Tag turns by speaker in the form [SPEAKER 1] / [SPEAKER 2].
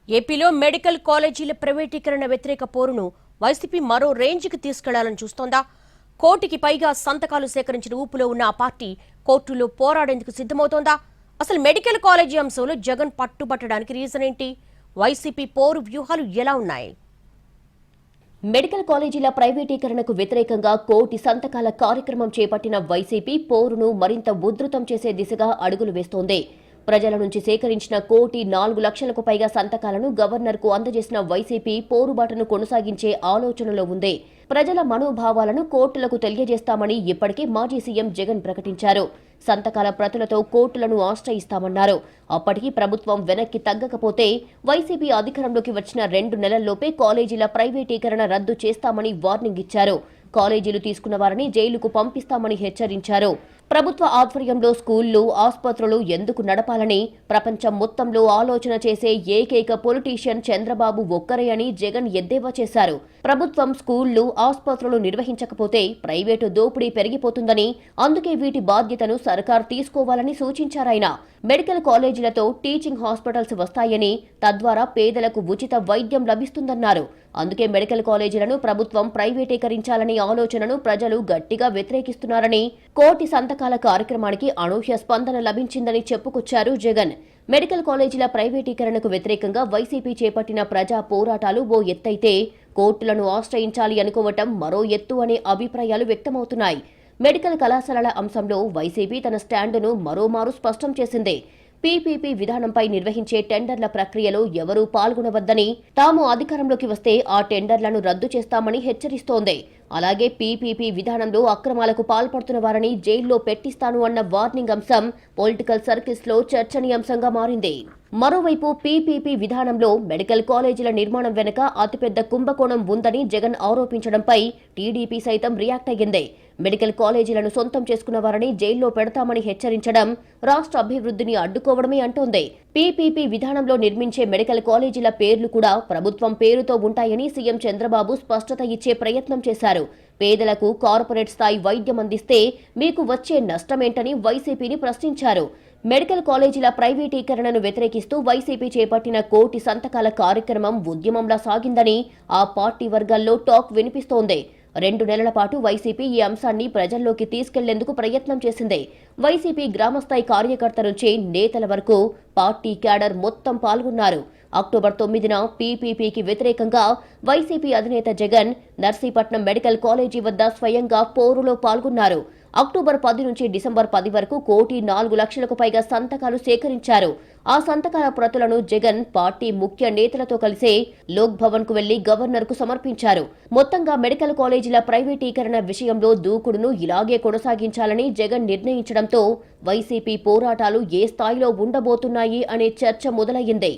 [SPEAKER 1] ఏపీలో మెడికల్ కాలేజీల ప్రైవేటీకరణ వ్యతిరేక పోరును వైసీపీ మరో రేంజ్కి తీసుకెళ్లాలని చూస్తోందా? కోటికి పైగా సంతకాలు సేకరించిన ఊపులో ఉన్న ఆ పార్టీ కోర్టులో పోరాడేందుకు సిద్ధమవుతోందా? అసలు మెడికల్ కాలేజీ అంశంలో జగన్ పట్టుబట్టడానికి రీజన్ ఏంటి? వైసీపీ పోరు వ్యూహాలు ఎలా ఉన్నాయి?
[SPEAKER 2] మెడికల్ కాలేజీల ప్రైవేటీకరణకు వ్యతిరేకంగా కోటి సంతకాల కార్యక్రమం చేపట్టిన వైసీపీ పోరును మరింత ఉధృతం చేసే దిశగా అడుగులు వేస్తోంది. ప్రజల నుంచి సేకరించిన 1,04,00,000కు పైగా సంతకాలను గవర్నర్కు అందజేసిన వైసీపీ పోరుబాటును కొనసాగించే ఆలోచనలో ఉంది. ప్రజల మనోభావాలను కోర్టులకు తెలియజేస్తామని ఇప్పటికే మాజీ సీఎం జగన్ ప్రకటించారు. సంతకాల ప్రతులతో కోర్టులను ఆశ్రయిస్తామన్నారు. అప్పటికీ ప్రభుత్వం వెనక్కి తగ్గకపోతే వైసీపీ అధికారంలోకి వచ్చిన 2 నెలల్లోపే కాలేజీల ప్రైవేటీకరణ రద్దు చేస్తామని వార్నింగ్ ఇచ్చారు. కాలేజీలు తీసుకున్న వారిని జైలుకు పంపిస్తామని హెచ్చరించారు. ప్రభుత్వ ఆధ్వర్యంలో స్కూళ్లు, ఆసుపత్రులు ఎందుకు నడపాలని ప్రపంచం మొత్తంలో ఆలోచన చేసే ఏకైక పొలిటీషియన్ చంద్రబాబు ఒక్కరే అని జగన్ ఎద్దేవా చేశారు. ప్రభుత్వం స్కూళ్లు, ఆసుపత్రులు నిర్వహించకపోతే ప్రైవేటు దోపిడీ పెరిగిపోతుందని, అందుకే వీటి బాధ్యతను సర్కార్ తీసుకోవాలని సూచించారాయన. మెడికల్ కాలేజీలతో టీచింగ్ హాస్పిటల్స్ వస్తాయని, తద్వారా పేదలకు ఉచిత వైద్యం లభిస్తుందన్నారు. అందుకే మెడికల్ కాలేజీలను ప్రభుత్వం ప్రైవేటీకరించాలనే ఆలోచనను ప్రజలు గట్టిగా వ్యతిరేకిస్తున్నారని, కోటి సంతకాల కార్యక్రమానికి అనూహ్య స్పందన లభించిందని చెప్పుకొచ్చారు జగన్. మెడికల్ కాలేజీల ప్రైవేటీకరణకు వ్యతిరేకంగా వైసీపీ చేపట్టిన ప్రజా పోరాటాలు ఓ ఎత్తైతే, కోర్టులను ఆశ్రయించాలి అనుకోవటం మరో ఎత్తు అనే అభిప్రాయాలు వ్యక్తమవుతున్నాయి. మెడికల్ కళాశాలల అంశంలో వైసీపీ తన స్టాండును మరోమారు స్పష్టం చేసింది. పీపీపీ విధానంపై నిర్వహించే టెండర్ల ప్రక్రియలో ఎవరూ పాల్గొనవద్దని, తాము అధికారంలోకి వస్తే ఆ టెండర్లను రద్దు చేస్తామని హెచ్చరిస్తోంది. అలాగే పీపీపీ విధానంలో అక్రమాలకు పాల్పడుతున్న వారిని జైల్లో పెట్టిస్తాను అన్న వార్నింగ్ అంశం పొలిటికల్ సర్కిల్స్ లో చర్చనీయాంశంగా మారింది. మరోవైపు పీపీపీ విధానంలో మెడికల్ కాలేజీల నిర్మాణం వెనుక అతిపెద్ద కుంభకోణం ఉందని జగన్ ఆరోపించడంపై టీడీపీ సైతం రియాక్ట్ అయ్యింది. మెడికల్ కాలేజీలను సొంతం చేసుకున్న వారిని జైల్లో పెడతామని హెచ్చరించడం రాష్ట్ర అభివృద్ధిని అడ్డుకోవడమే అంటోంది. పీపీపీ విధానంలో నిర్మించే మెడికల్ కాలేజీల పేర్లు కూడా ప్రభుత్వం పేరుతో ఉంటాయని సీఎం చంద్రబాబు స్పష్టత ఇచ్చే ప్రయత్నం చేశారు. పేదలకు కార్పొరేట్ స్థాయి వైద్యం అందిస్తే మీకు వచ్చే నష్టమేంటని వైసీపీని ప్రశ్నించారు. మెడికల్ కాలేజీల ప్రైవేటీకరణను వ్యతిరేకిస్తూ వైసీపీ చేపట్టిన కోటి సంతకాల కార్యక్రమం ఉద్యమంలా సాగిందని ఆ పార్టీ వర్గాల్లో టాక్ వినిపిస్తోంది. 2 నెలల పాటు వైసీపీ ఈ అంశాన్ని ప్రజల్లోకి తీసుకెళ్లేందుకు ప్రయత్నం చేసింది. వైసీపీ గ్రామస్థాయి కార్యకర్త నుంచి నేతల వరకు పార్టీ క్యాడర్ మొత్తం పాల్గొన్నారు. అక్టోబర్ 9న పీపీపీకి వ్యతిరేకంగా వైసీపీ అధినేత జగన్ నర్సీపట్నం మెడికల్ కాలేజీ వద్ద స్వయంగా పోరులో పాల్గొన్నారు. అక్టోబర్ 10 నుంచి డిసెంబర్ 10 వరకు 1,04,00,000కు పైగా సంతకాలు సేకరించారు. ఆ సంతకాల ప్రతులను జగన్ పార్టీ ముఖ్య నేతలతో కలిసి లోక్ భవన్ కు వెళ్లి గవర్నర్ కు సమర్పించారు. మొత్తంగా మెడికల్ కాలేజీల ప్రైవేటీకరణ విషయంలో దూకుడును ఇలాగే కొనసాగించాలని జగన్ నిర్ణయించడంతో వైసీపీ పోరాటాలు ఏ స్థాయిలో ఉండబోతున్నాయి అనే చర్చ మొదలయ్యింది.